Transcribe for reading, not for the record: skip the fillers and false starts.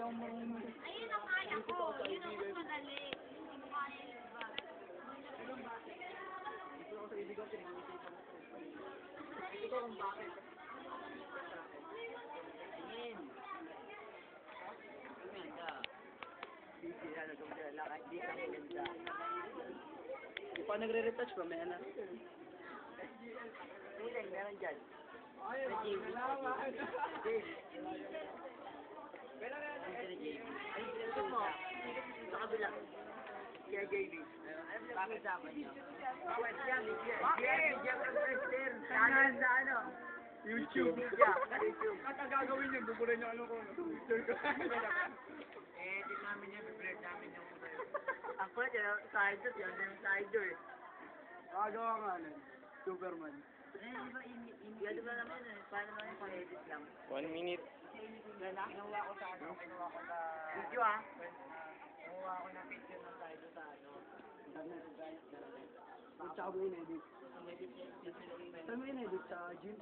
ako marunong. Ayun ang kaya ko. Yun ang mas madali. Hindi mo kaya yung iba. Ito ako sa ibig ko, ito kung bakit. Tingin. Ganda. Hindi ano kung sila, hindi ka maganda. Kung pa nagre-retouch pa, may anak. Uling, meron dyan. Ay, salamat. Ay, ito mo. Sa kabila. Kaya JB. Bakit dapat niyo? Bakit yan? Bakit? Saan sa ano? YouTube. YouTube. At ang gagawin niyo, buburin niyo ano ko. Twitter ko. Edit namin yan, prepare namin yung ang pwede, side door yan, yung side door. Gagawa nga nun, Superman. Di ba naman eh, paano naman yung pang-edit lang? 1 minute. Kinuha ko sa ano, kinuha ko sa... Video ah? Kinuha ko na picture ng side door sa ano. At saka mo in-edit. Saan mo in-edit? Sa gym?